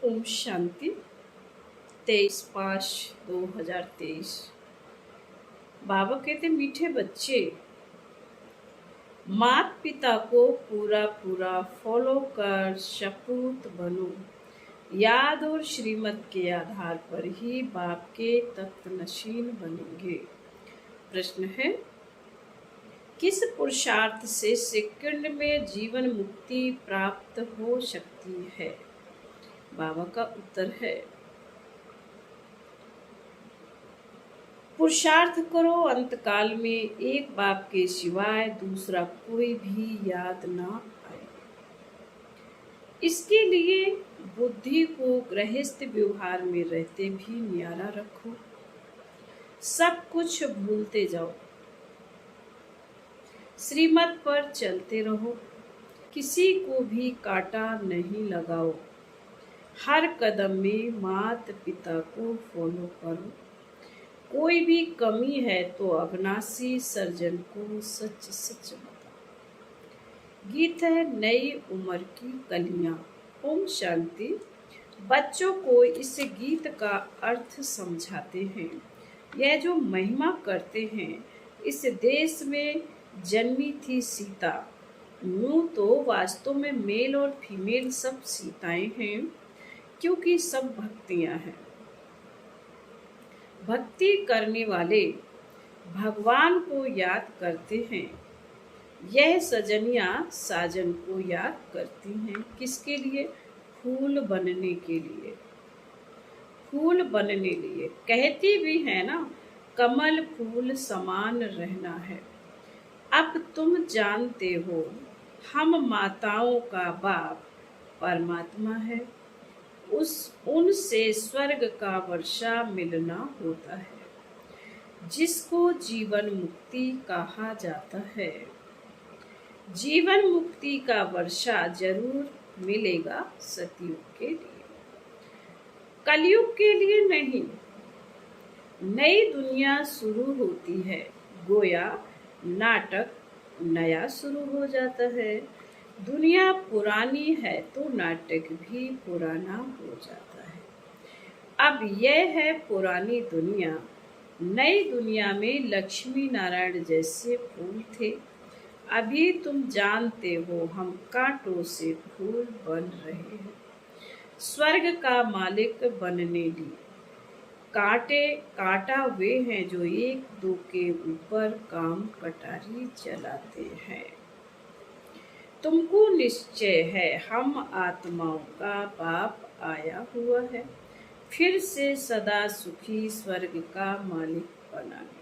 ओम शांति। 23/5/2023। बाबा कहते मीठे बच्चे, माता पिता को पूरा पूरा फॉलो कर सपूत बनो। याद और श्रीमत के आधार पर ही बाप के तख्तनशीन बनेंगे। प्रश्न है, किस पुरुषार्थ से सेकंड में जीवन मुक्ति प्राप्त हो सकती है? बाबा का उत्तर है, पुरुषार्थ करो अंतकाल में एक बाप के सिवाय दूसरा कोई भी याद ना आए। इसके लिए बुद्धि को गृहस्थ व्यवहार में रहते भी न्यारा रखो। सब कुछ भूलते जाओ, श्रीमत पर चलते रहो, किसी को भी कांटा नहीं लगाओ। हर कदम में माता पिता को फॉलो करो। कोई भी कमी है तो अविनाशी सर्जन को सच सच बताओ। गीत है नई उम्र की कलियां। ओम शांति। बच्चों को इस गीत का अर्थ समझाते हैं। यह जो महिमा करते हैं, इस देश में जन्मी थी सीता। यूं तो वास्तव में मेल और फीमेल सब सीताएं हैं, क्योंकि सब भक्तियां हैं। भक्ति करने वाले भगवान को याद करते हैं। यह सजनियां साजन को याद करती हैं। किसके लिए? फूल बनने के लिए। फूल बनने लिए कहती भी है ना, कमल फूल समान रहना है। अब तुम जानते हो, हम माताओं का बाप परमात्मा है। उनसे स्वर्ग का वर्षा मिलना होता है, जिसको जीवन मुक्ति कहा जाता है। जीवन मुक्ति का वर्षा जरूर मिलेगा सतयुग के लिए, कलयुग के लिए नहीं। नई दुनिया शुरू होती है, गोया नाटक नया शुरू हो जाता है। दुनिया पुरानी है तो नाटक भी पुराना हो जाता है। अब यह है पुरानी दुनिया। नई दुनिया में लक्ष्मी नारायण जैसे फूल थे। अभी तुम जानते हो, हम कांटों से फूल बन रहे हैं। स्वर्ग का मालिक बनने लिए कांटा वे हैं जो एक दो के ऊपर काम कटारी चलाते हैं। तुमको निश्चय है, हम आत्माओं का बाप आया हुआ है, फिर से सदा सुखी स्वर्ग का मालिक बनाने।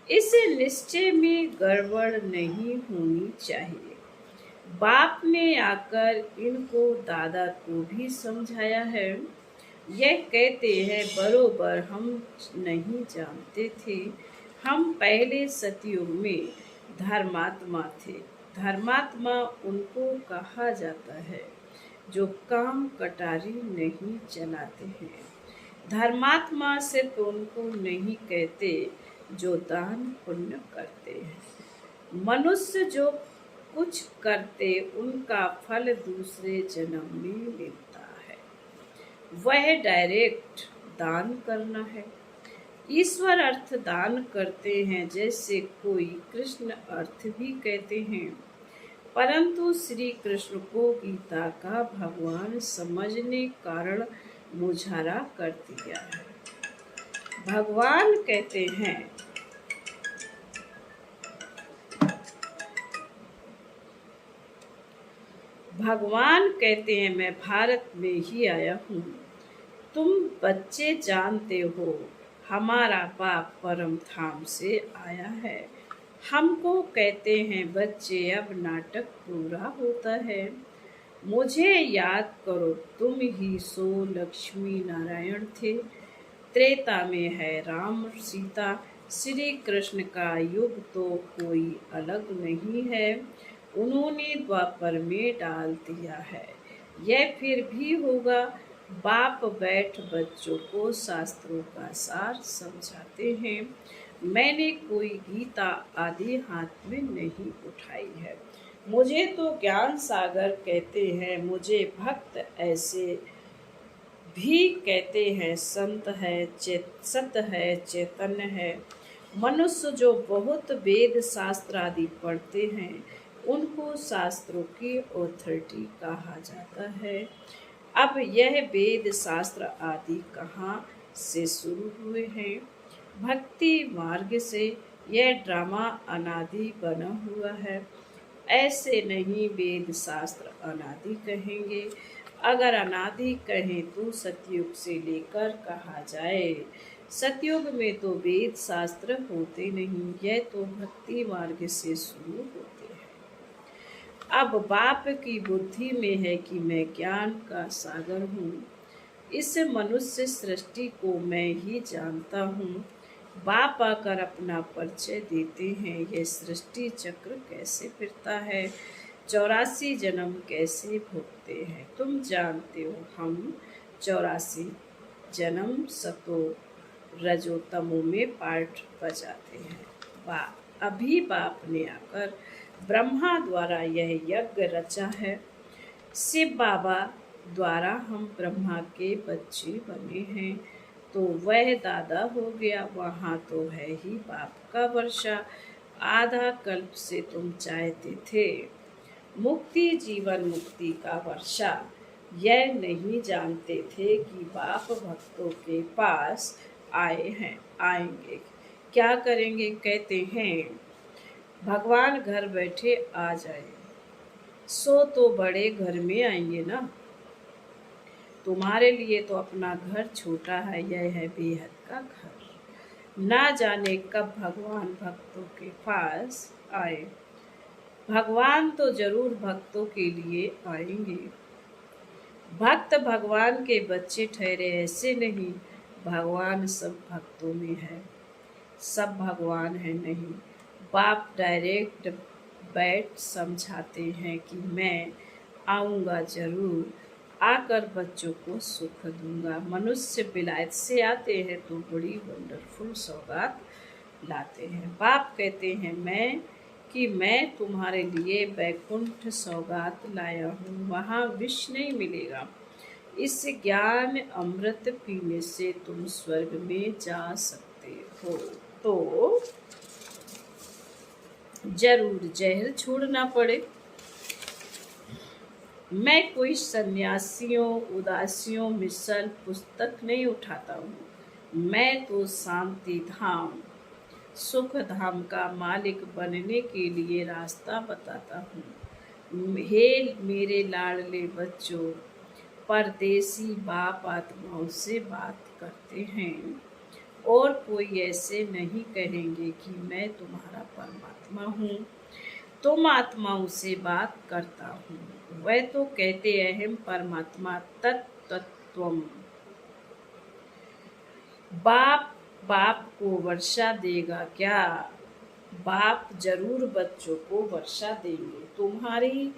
इस निश्चय में गड़बड़ नहीं होनी चाहिए। बाप ने आकर इनको दादा को भी समझाया है। यह कहते हैं, बरोबर हम नहीं जानते थे। हम पहले सतयुग में धर्मात्मा थे। धर्मात्मा उनको कहा जाता है जो काम कटारी नहीं चलाते हैं। धर्मात्मा सिर्फ उनको नहीं कहते जो दान पुण्य करते हैं। मनुष्य जो कुछ करते, उनका फल दूसरे जन्म में मिलता है। वह डायरेक्ट दान करना है। ईश्वर अर्थ दान करते हैं, जैसे कोई कृष्ण अर्थ भी कहते हैं। परंतु श्री कृष्ण को गीता का भगवान समझने कारण मुझारा कर दिया है। भगवान कहते हैं, मैं भारत में ही आया हूँ। तुम बच्चे जानते हो, हमारा बाप परम धाम से आया है। हमको कहते हैं बच्चे, अब नाटक पूरा होता है। मुझे याद करो, तुम ही सो लक्ष्मी नारायण थे। त्रेता में है राम सीता। श्री कृष्ण का युग तो कोई अलग नहीं है, उन्होंने द्वापर में डाल दिया है। यह फिर भी होगा। बाप बैठ बच्चों को शास्त्रों का सार समझाते हैं। मैंने कोई गीता आदि हाथ में नहीं उठाई है। मुझे तो ज्ञान सागर कहते हैं। मुझे भक्त ऐसे भी कहते हैं संत है, सत है, चैतन्य है। मनुष्य जो बहुत वेद शास्त्र आदि पढ़ते हैं उनको शास्त्रों की ऑथोरिटी कहा जाता है। अब यह वेद शास्त्र आदि कहाँ से शुरू हुए हैं? भक्ति मार्ग से। यह ड्रामा अनादि बना हुआ है। ऐसे नहीं वेद शास्त्र अनादि कहेंगे। अगर अनादि कहें तो सतयुग से लेकर कहा जाए। सतयुग में तो वेद शास्त्र होते नहीं, यह तो भक्ति मार्ग से शुरू होते हैं। अब बाप की बुद्धि में है कि मैं ज्ञान का सागर हूँ। इस मनुष्य सृष्टि को मैं ही जानता हूँ। बाप आकर अपना परिचय देते हैं। यह सृष्टि चक्र कैसे फिरता है, 84 जन्म कैसे भोगते हैं। तुम जानते हो हम 84 जन्म सतो रजो तमो में पाठ बजाते हैं। अभी बाप ने आकर ब्रह्मा द्वारा यह यज्ञ रचा है। शिव बाबा द्वारा हम ब्रह्मा के बच्चे बने हैं, तो वह दादा हो गया। वहाँ तो है ही बाप का वर्षा। आधा कल्प से तुम चाहते थे मुक्ति, जीवन मुक्ति का वर्षा। यह नहीं जानते थे कि बाप भक्तों के पास आएंगे। क्या करेंगे? कहते हैं भगवान घर बैठे आ जाए, सो तो बड़े घर में आएंगे ना। तुम्हारे लिए तो अपना घर छोटा है, यह है बेहद का घर। ना जाने कब भगवान भक्तों के पास आए। भगवान तो जरूर भक्तों के लिए आएंगे। भक्त भगवान के बच्चे ठहरे, ऐसे नहीं। भगवान सब भक्तों में है, सब भगवान है नहीं। बाप डायरेक्ट बैठ समझाते हैं कि मैं आऊँगा जरूर, आकर बच्चों को सुख दूंगा। मनुष्य विलायत से आते हैं तो बड़ी वंडरफुल सौगात लाते हैं। बाप कहते हैं मैं तुम्हारे लिए बैकुंठ सौगात लाया हूँ, वहाँ विष नहीं मिलेगा। इस ज्ञान अमृत पीने से तुम स्वर्ग में जा सकते हो। तो जरूर जहर छोड़ना पड़े। मैं कोई सन्यासियों, उदासियों, मिसल पुस्तक नहीं उठाता हूँ। मैं तो शांति धाम, सुख धाम का मालिक बनने के लिए रास्ता बताता हूँ। हे मेरे लाडले बच्चों, परदेसी बाप आत्माओं से बात करते हैं और कोई ऐसे नहीं कहेंगे कि मैं तुम्हारा परमात्मा हूँ। तुम आत्माओं से बात करता हूँ। वह तो कहते अहम परमात्मा तत्त्वम। बाप बाप को वर्षा देगा क्या? बाप जरूर बच्चों को वर्षा देंगे। तुम्हारी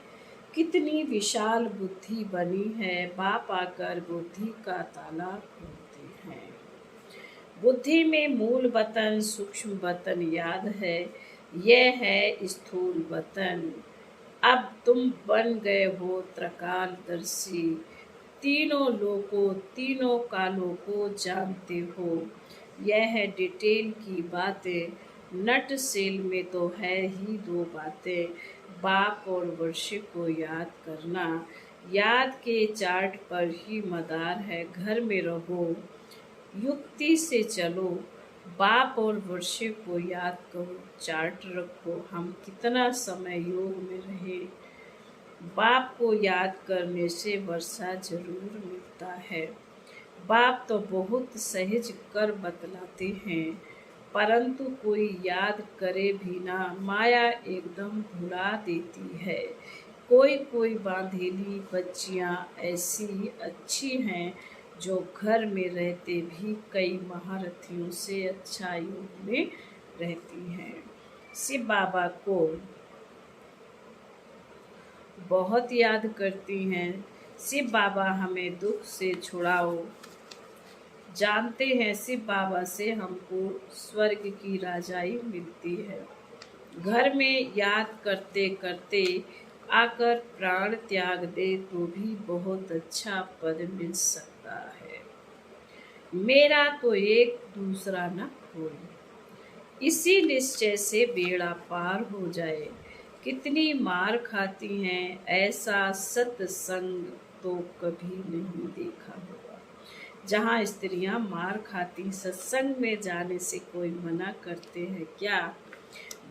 कितनी विशाल बुद्धि बनी है। बाप आकर बुद्धि का ताला खोलते हैं। बुद्धि में मूल वतन, सूक्ष्म वतन याद है। यह है स्थूल वतन। अब तुम बन गए हो त्रकालदर्शी, तीनों लोकों, तीनों कालों को जानते हो। यह है डिटेल की बातें। नट सेल में तो है ही दो बातें, बाप और वर्षे को याद करना। याद के चार्ट पर ही मदार है। घर में रहो, युक्ति से चलो। बाप और वर्षे को याद करो, चार्ट रखो, हम कितना समय योग में रहे। बाप को याद करने से वर्षा जरूर मिलता है। बाप तो बहुत सहज कर बतलाते हैं, परंतु कोई याद करे भी ना, माया एकदम भुला देती है। कोई कोई बांधेली बच्चियां ऐसी अच्छी हैं जो घर में रहते भी कई महारथियों से अच्छा योग में रहती हैं। शिव बाबा को बहुत याद करती हैं। शिव बाबा हमें दुख से छुड़ाओ। जानते हैं शिव बाबा से हमको स्वर्ग की राजाई मिलती है। घर में याद करते करते आकर प्राण त्याग दे तो भी बहुत अच्छा पद मिल सकता होता है। मेरा तो एक दूसरा न कोई, इसी निश्चय से बेड़ा पार हो जाए। कितनी मार खाती हैं, ऐसा सत्संग तो कभी नहीं देखा होगा। जहाँ स्त्रियां मार खाती, सत्संग में जाने से कोई मना करते हैं क्या?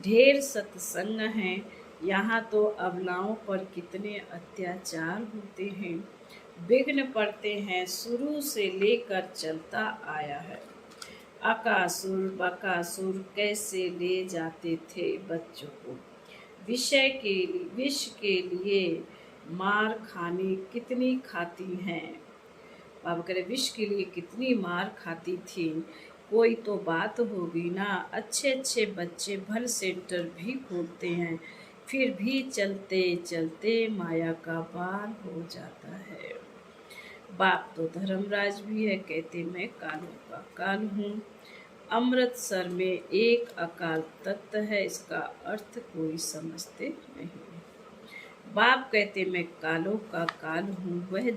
ढेर सत्संग हैं, यहाँ तो अबलाओं पर कितने अत्याचार होते हैं, विघ्न पड़ते हैं, शुरू से लेकर चलता आया है। अकासुर बकासुर कैसे ले जाते थे बच्चों को, विष के लिए मार खानी कितनी खाती हैं। बाबा कह रहे विष के लिए कितनी मार खाती थी, कोई तो बात होगी ना। अच्छे अच्छे बच्चे भल सेंटर भी खोलते हैं, फिर भी चलते चलते माया का पार हो जाता है। बाप तो धर्मराज भी है, कहते मैं कालों का काल हूँ। अमृतसर में एक अकाल तख्त है, इसका अर्थ कोई समझते नहीं। बाप कहते मैं कालों का काल हूँ, वह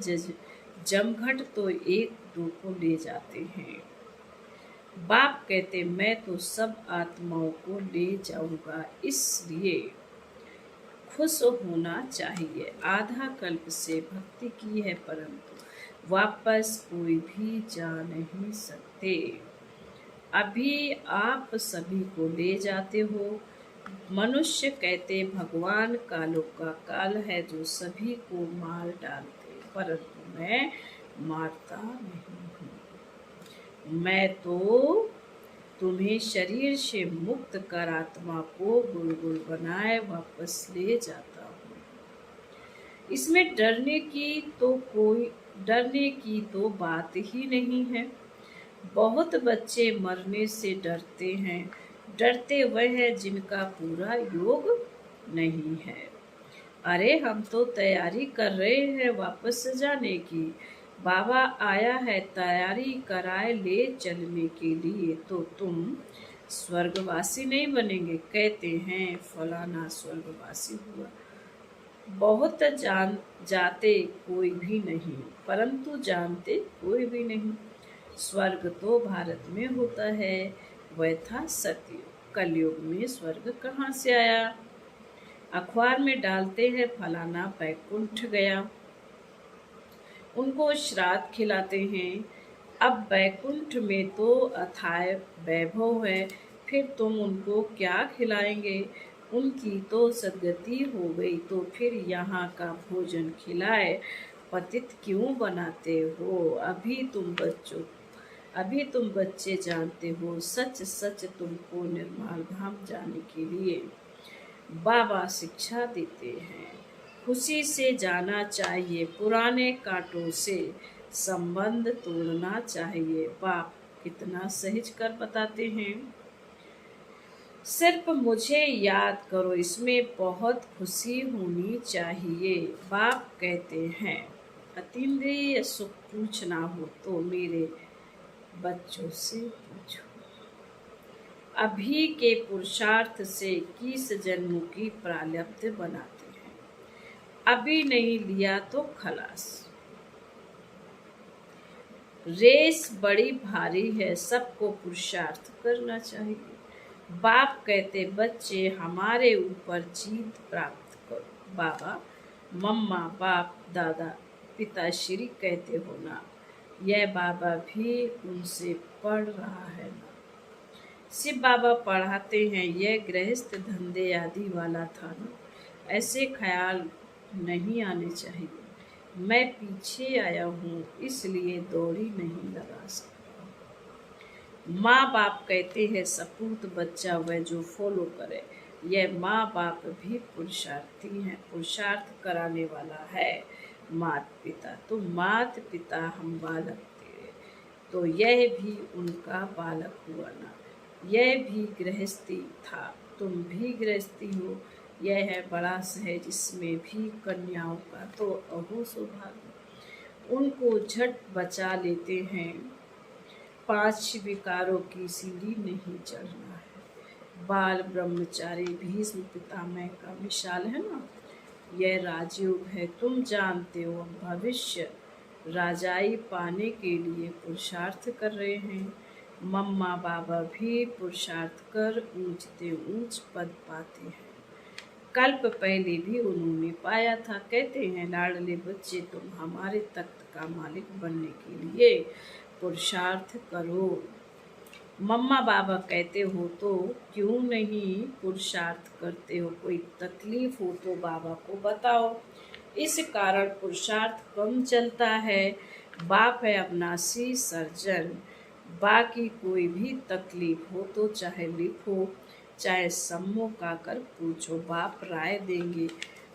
जमघट तो एक दो को ले जाते हैं। बाप कहते मैं तो सब आत्माओं को ले जाऊंगा, इसलिए खुश होना चाहिए। आधा कल्प से भक्ति की है, परंतु वापस कोई भी जा नहीं सकते। अभी आप सभी को ले जाते हो। मनुष्य कहते भगवान कालों का काल है, जो सभी को मार डालते, परंतु मैं मारता नहीं हूँ। मैं तो तुम्हें शरीर से मुक्त कर आत्मा को गुलगुल बनाए वापस ले जाता हूँ। इसमें डरने की तो बात ही नहीं है। बहुत बच्चे मरने से डरते हैं, डरते वह है जिनका पूरा योग नहीं है। अरे हम तो तैयारी कर रहे हैं वापस जाने की, बाबा आया है तैयारी कराए ले चलने के लिए। तो तुम स्वर्गवासी नहीं बनेंगे, कहते हैं फलाना स्वर्गवासी हुआ। बहुत जाते कोई भी नहीं, परंतु जानते कोई भी नहीं। स्वर्ग तो भारत में होता है, वह था सतयुग। कलयुग में स्वर्ग कहाँ से आया? अखबार में डालते हैं फलाना बैकुंठ गया, उनको श्राद्ध खिलाते हैं। अब बैकुंठ में तो अथाय वैभव है, फिर तुम उनको क्या खिलाएंगे? उनकी तो सदगति हो गई, तो फिर यहाँ का भोजन खिलाए पतित क्यों बनाते हो? अभी तुम बच्चे जानते हो, सच सच तुमको निर्मल धाम जाने के लिए बाबा शिक्षा देते हैं। खुशी से जाना चाहिए, पुराने कांटों से संबंध तोड़ना चाहिए। बाप कितना सहज कर बताते हैं। सिर्फ मुझे याद करो, इसमें बहुत खुशी होनी चाहिए। बाप कहते हैं अतीन्द्रिय सुख पूछना हो तो मेरे बच्चों से पूछो। अभी के पुरुषार्थ से 21 जन्मों की प्रारब्ध बनाते हैं, अभी नहीं लिया तो खलास। रेस बड़ी भारी है, सबको पुरुषार्थ करना चाहिए। बाप कहते बच्चे हमारे ऊपर जीत प्राप्त करो। बाबा मम्मा बाप दादा पिताश्री कहते हो ना, यह बाबा भी उनसे पढ़ रहा है ना। शिव बाबा पढ़ाते हैं यह गृहस्थ धंधे आदि वाला था ना, ऐसे ख्याल नहीं आने चाहिए। मैं पीछे आया हूँ, इसलिए दौड़ी नहीं लगा सकता। माँ बाप कहते हैं सपूत बच्चा वह जो फॉलो करे। यह माँ बाप भी पुरुषार्थी हैं, पुरुषार्थ कराने वाला है मात पिता। तो मात पिता हम बालक थे, तो यह भी उनका बालक हुआ ना। यह भी गृहस्थी था, तुम भी गृहस्थी हो। यह है बड़ा सहज, इसमें भी कन्याओं का तो अहो सौभाग्य। उनको झट बचा लेते हैं। 5 विकारों की सीढ़ी नहीं चढ़ना है। बाल ब्रह्मचारी भीष्म पितामह का मिसाल है ना। यह राजयोग है, तुम जानते हो भविष्य राजाई पाने के लिए पुरुषार्थ कर रहे हैं। मम्मा बाबा भी पुरुषार्थ कर ऊंचते ऊंच पद पाते हैं। कल्प पहले भी उन्होंने पाया था। कहते हैं, लाडले बच्चे, तुम हमारे तख्त का मालिक बनने के लिए पुरुषार्थ करो। मम्मा बाबा कहते हो तो क्यों नहीं पुरुषार्थ करते हो? कोई तकलीफ हो तो बाबा को बताओ। इस कारण पुरुषार्थ कम चलता है। बाप है अविनाशी सर्जन। बाकी कोई भी तकलीफ हो तो चाहे लिखो, चाहे सम्मुख आकर पूछो, बाप राय देंगे।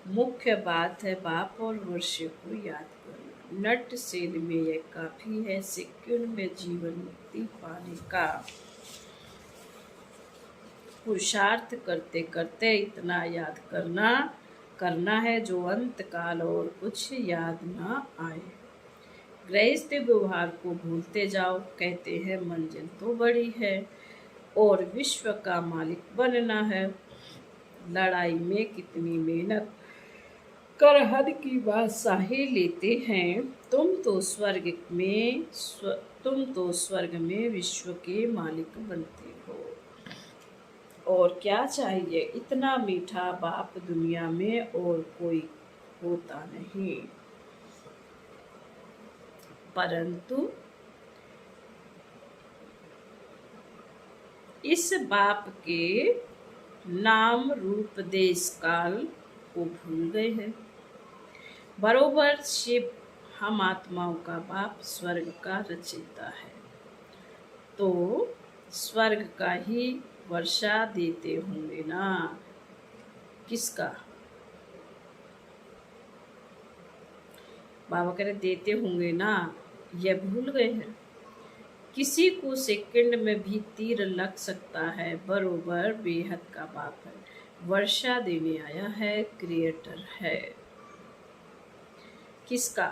मुख्य बात है बाप और वर्ष को याद करना। नट सेल में यह काफी है सेकंड में जीवन मुक्ति पाने का। पुरुषार्थ करते करते इतना याद करना है जो अंत काल और कुछ याद ना आए। गृहस्थ व्यवहार को भूलते जाओ। कहते हैं मंजिल तो बड़ी है और विश्व का मालिक बनना है। लड़ाई में कितनी मेहनत कर हद की बादशाही लेते हैं। तुम तो स्वर्ग में विश्व के मालिक बनते हो। और क्या चाहिए? इतना मीठा बाप दुनिया में और कोई होता नहीं। परंतु इस बाप के नाम रूप देश काल को भूल गए हैं। बरोबर शिव हम आत्माओं का बाप स्वर्ग का रचयिता है, तो स्वर्ग का ही वर्षा देते होंगे ना। किसका? बाबा कह रहे देते होंगे ना, यह भूल गए हैं। किसी को सेकंड में भी तीर लग सकता है। बरोबर बेहद का बाप है, वर्षा देने आया है, क्रिएटर है। किसका?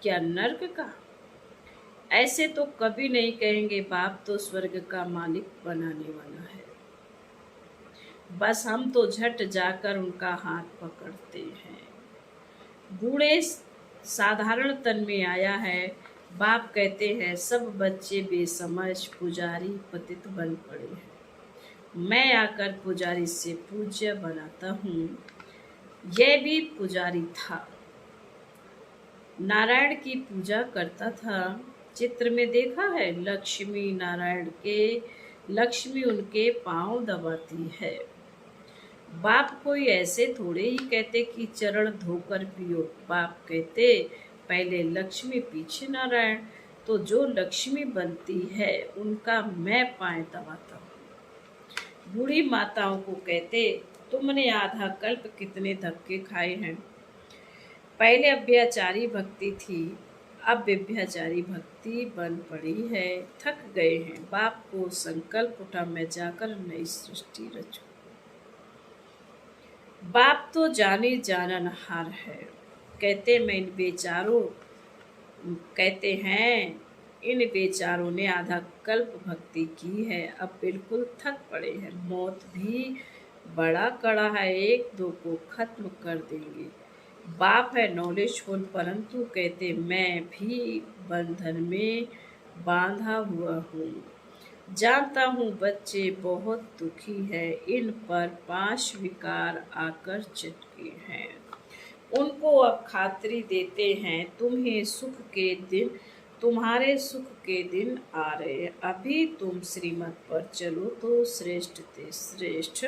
क्या नर्क का? ऐसे तो कभी नहीं कहेंगे। बाप तो स्वर्ग का मालिक बनाने वाला है। बस हम तो झट जाकर उनका हाथ पकड़ते हैं। बूढ़े साधारण तन में आया है। बाप कहते हैं सब बच्चे बेसमझ पुजारी पतित बन पड़े हैं। मैं आकर पुजारी से पूज्य बनाता हूँ। यह भी पुजारी था, नारायण की पूजा करता था। चित्र में देखा है लक्ष्मी नारायण के, लक्ष्मी उनके पांव दबाती है। बाप कोई ऐसे थोड़े ही कहते कि चरण धोकर पियो। बाप कहते पहले लक्ष्मी पीछे नारायण। तो जो लक्ष्मी बनती है उनका मैं पाए दबाता हूँ। बूढ़ी माताओं को कहते तुमने आधा कल्प कितने धक्के खाए हैं। पहले अभ्याचारी भक्ति थी, अब व्यभिचारी भक्ति बन पड़ी है। थक गए हैं। बाप को संकल्प उठा मैं जाकर नई सृष्टि रचूं। बाप तो जाने जाननहार है। कहते मैं इन बेचारों कहते हैं इन बेचारों ने आधा कल्प भक्ति की है, अब बिल्कुल थक पड़े हैं। मौत भी बड़ा कड़ा है, एक दो को खत्म कर देंगे। बाप है नॉलेजफुल, परंतु कहते मैं भी बंधन में बांधा हुआ हूँ। जानता हूँ बच्चे बहुत दुखी है, इन पर 5 विकार आकर चिटके हैं। उनको अब खातरी देते हैं तुम्हारे सुख के दिन आ रहे। अभी तुम श्रीमत पर चलो तो श्रेष्ठ ते श्रेष्ठ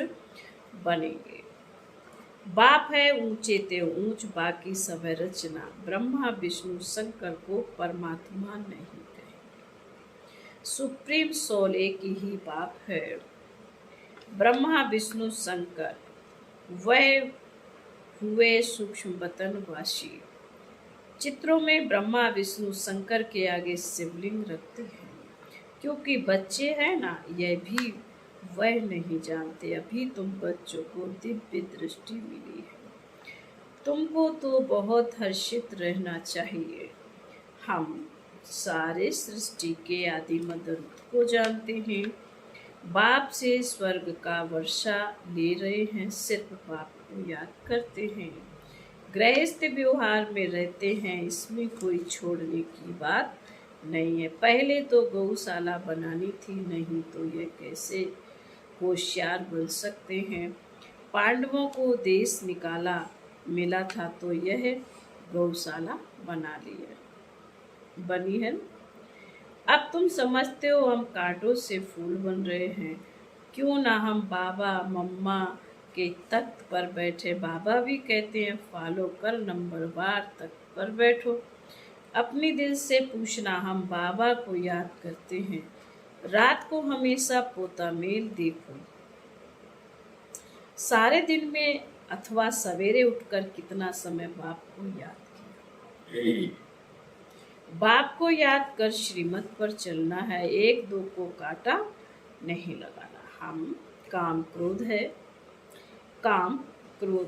बनेंगे। बाप है ऊंचे ते ऊंच, बाकी सब है रचना। ब्रह्मा विष्णु शंकर को परमात्मा नहीं कहे। सुप्रीम सोल एक ही बाप है। ब्रह्मा विष्णु शंकर वह हुए सूक्ष्म बतन वासी। चित्रों में ब्रह्मा विष्णु शंकर के आगे शिवलिंग रखते हैं, क्योंकि बच्चे हैं ना, यह भी वह नहीं जानते। अभी तुम बच्चों को दिव्य दृष्टि मिली है, तुमको तो बहुत हर्षित रहना चाहिए। हम सारे सृष्टि के आदि मदन को जानते हैं। बाप से स्वर्ग का वर्षा ले रहे हैं, सिर्फ बाप को याद करते हैं। गृहस्थ व्यवहार में रहते हैं, इसमें कोई छोड़ने की बात नहीं है। पहले तो गौशाला बनानी थी, नहीं तो ये कैसे होशियार बन सकते हैं। पांडवों को देश निकाला मिला था तो यह गौशाला बना ली है, बनी है। अब तुम समझते हो हम कांटों से फूल बन रहे हैं। क्यों ना हम बाबा मम्मा के तख्त पर बैठे। बाबा भी कहते हैं फॉलो कर नंबरवार तख्त पर बैठो। अपनी दिल से पूछना, हम बाबा को याद करते हैं। रात को हमेशा पोता मेल देखो। सारे दिन में अथवा सवेरे उठकर कितना समय बाप को याद किया। बाप को याद कर श्रीमत पर चलना है। एक दो को काटा नहीं लगाना। हम काम क्रोध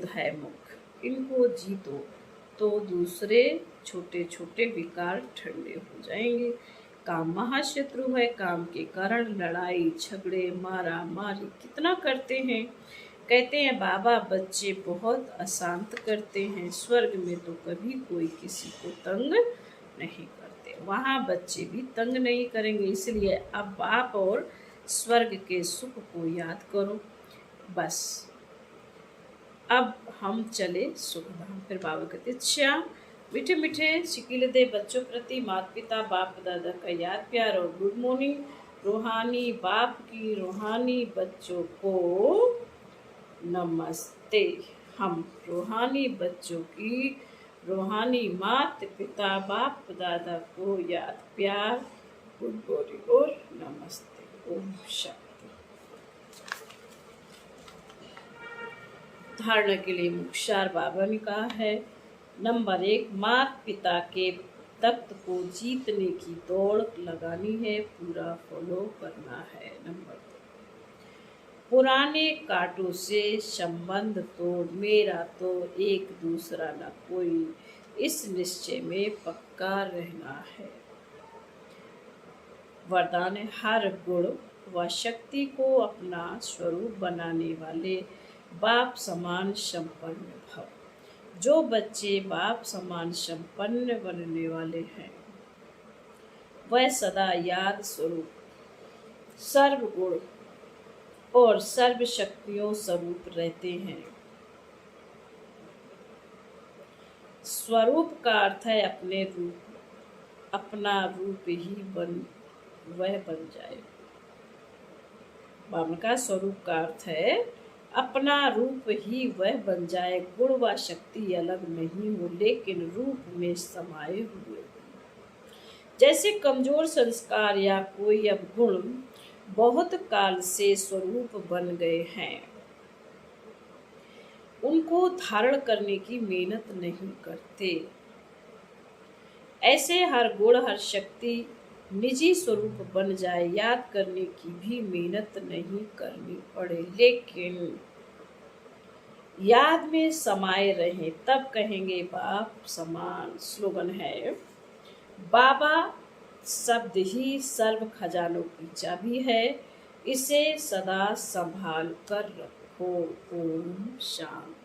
है मुख, इनको जीतो तो दूसरे छोटे छोटे विकार ठंडे हो जाएंगे। काम महाशत्रु है। काम के कारण लड़ाई झगड़े मारा मारी कितना करते हैं। कहते हैं बाबा बच्चे बहुत अशांत करते हैं। स्वर्ग में तो कभी कोई किसी को तंग नहीं करते, वहाँ बच्चे भी तंग नहीं करेंगे। इसलिए अब बाप और स्वर्ग के सुख को याद करो बस। अब हम चले सुखधाम। फिर बाबा कहते अच्छा मीठे मीठे शिकिल दे बच्चों प्रति माता पिता बाप दादा का याद प्यार और गुड मॉर्निंग। रूहानी बाप की रूहानी बच्चों को नमस्ते। हम रूहानी बच्चों की रूहानी माता पिता बाप दादा को याद प्यार गुड मॉर्निंग और नमस्ते। ओम शांति। धारणा के लिए मुख्तार बाबा ने कहा है, नंबर 1 माता पिता के तख्त को जीतने की दौड़ लगानी है, पूरा फॉलो करना है। नंबर 2 पुराने कांटों से संबंध तोड़, मेरा तो एक दूसरा न कोई, इस निश्चय में पक्का रहना है। वरदान है, हर गुण व शक्ति को अपना स्वरूप बनाने वाले बाप समान संपन्न भव। जो बच्चे बाप समान संपन्न बनने वाले हैं वह सदा याद स्वरूप सर्व गुण और सर्व शक्तियों स्वरूप रहते हैं। स्वरूप का अर्थ है अपने रूप, अपना रूप ही वह बन जाए। बाबा का स्वरूप का अर्थ है अपना रूप ही वह बन जाए। गुण व शक्ति अलग नहीं हो, लेकिन रूप में समाये हुए। जैसे कमजोर संस्कार या कोई अवगुण बहुत काल से स्वरूप बन गए हैं, उनको धारण करने की मेहनत नहीं करते। ऐसे हर गुण हर शक्ति निजी स्वरूप बन जाए, याद करने की भी मेहनत नहीं करनी पड़े, लेकिन याद में समाये रहें, तब कहेंगे बाप समान। स्लोगन है, बाबा शब्द ही सर्व खजानों की चाबी है, इसे सदा संभाल कर रखो। ओम शांति।